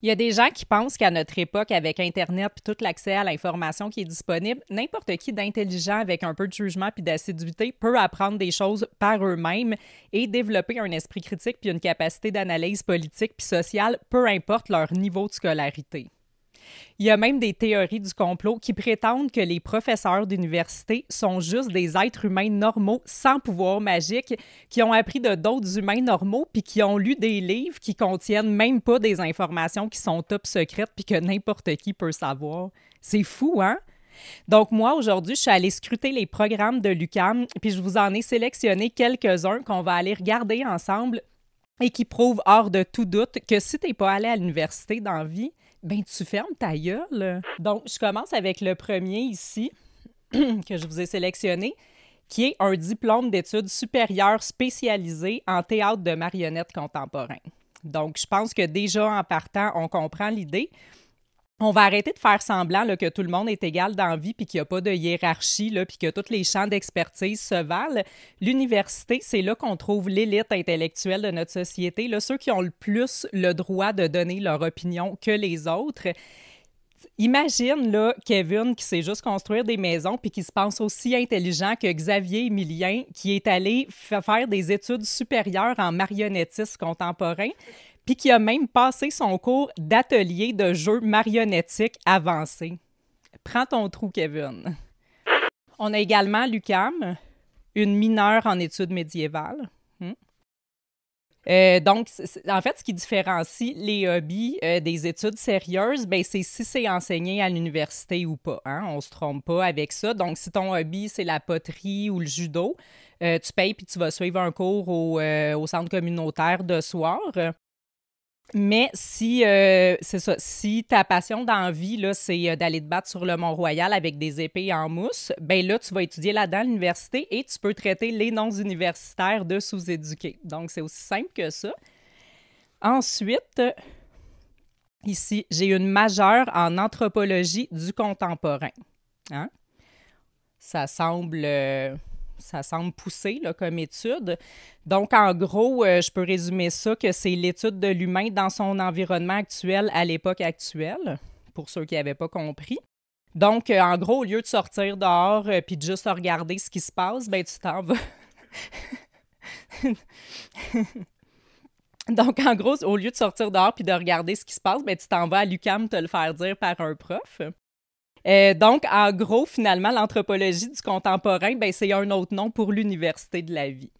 Il y a des gens qui pensent qu'à notre époque, avec Internet et tout l'accès à l'information qui est disponible, n'importe qui d'intelligent avec un peu de jugement puis d'assiduité peut apprendre des choses par eux-mêmes et développer un esprit critique puis une capacité d'analyse politique puis sociale, peu importe leur niveau de scolarité. Il y a même des théories du complot qui prétendent que les professeurs d'université sont juste des êtres humains normaux sans pouvoir magique qui ont appris de d'autres humains normaux puis qui ont lu des livres qui contiennent même pas des informations qui sont top secrètes puis que n'importe qui peut savoir. C'est fou, hein? Donc moi, aujourd'hui, je suis allée scruter les programmes de l'UQAM puis je vous en ai sélectionné quelques-uns qu'on va aller regarder ensemble et qui prouvent hors de tout doute que si t'es pas allé à l'université dans la vie, ben tu fermes ta gueule. Donc, je commence avec le premier ici, que je vous ai sélectionné, qui est un diplôme d'études supérieures spécialisé en théâtre de marionnettes contemporain. Donc, je pense que déjà en partant, on comprend l'idée. On va arrêter de faire semblant là, que tout le monde est égal dans la vie puis qu'il n'y a pas de hiérarchie là, puis que tous les champs d'expertise se valent. L'université, c'est là qu'on trouve l'élite intellectuelle de notre société, là, ceux qui ont le plus le droit de donner leur opinion que les autres. Imagine là, Kevin qui sait juste construire des maisons puis qui se pense aussi intelligent que Xavier Emilien qui est allé faire des études supérieures en marionnettisme contemporain puis qui a même passé son cours d'atelier de jeux marionnettiques avancé. Prends ton trou, Kevin. On a également l'UQAM, une mineure en études médiévales. Donc, en fait, ce qui différencie les hobbies des études sérieuses, ben, c'est si c'est enseigné à l'université ou pas. Hein? On se trompe pas avec ça. Donc, si ton hobby, c'est la poterie ou le judo, tu payes puis tu vas suivre un cours au centre communautaire de soir. Mais si, c'est ça, si ta passion dans la vie, là, c'est d'aller te battre sur le Mont-Royal avec des épées en mousse, ben là, tu vas étudier là-dedans à l'université et tu peux traiter les non-universitaires de sous-éduqués. Donc, c'est aussi simple que ça. Ensuite, ici, j'ai une majeure en anthropologie du contemporain. Hein? Ça semble... Ça semble poussé là, comme étude. Donc, en gros, je peux résumer ça que c'est l'étude de l'humain dans son environnement actuel à l'époque actuelle, pour ceux qui n'avaient pas compris. Donc, en gros, au lieu de sortir dehors puis de juste regarder ce qui se passe, ben tu t'en vas. Donc, en gros, au lieu de sortir dehors puis de regarder ce qui se passe, ben tu t'en vas à l'UQAM te le faire dire par un prof. Donc, en gros, finalement, l'anthropologie du contemporain, ben, c'est un autre nom pour l'université de la vie.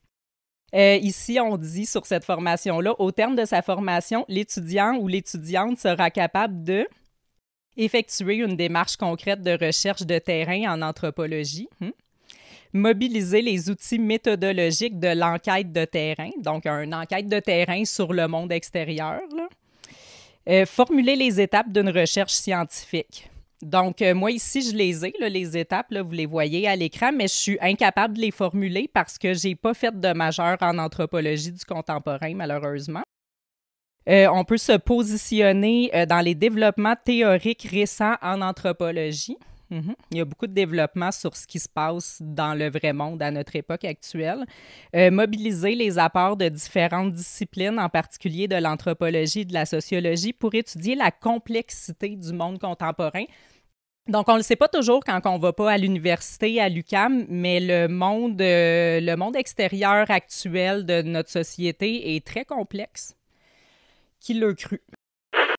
Ici, on dit sur cette formation-là, au terme de sa formation, l'étudiant ou l'étudiante sera capable de effectuer une démarche concrète de recherche de terrain en anthropologie, mobiliser les outils méthodologiques de l'enquête de terrain, donc une enquête de terrain sur le monde extérieur, là. Formuler les étapes d'une recherche scientifique. Donc, moi, ici, je les ai, là, les étapes, là, vous les voyez à l'écran, mais je suis incapable de les formuler parce que je n'ai pas fait de majeur en anthropologie du contemporain, malheureusement. On peut se positionner dans les développements théoriques récents en anthropologie. Il y a beaucoup de développement sur ce qui se passe dans le vrai monde à notre époque actuelle. Mobiliser les apports de différentes disciplines, en particulier de l'anthropologie et de la sociologie, pour étudier la complexité du monde contemporain. Donc, on ne le sait pas toujours quand on ne va pas à l'université, à l'UQAM, mais le monde extérieur actuel de notre société est très complexe. Qui l'a cru?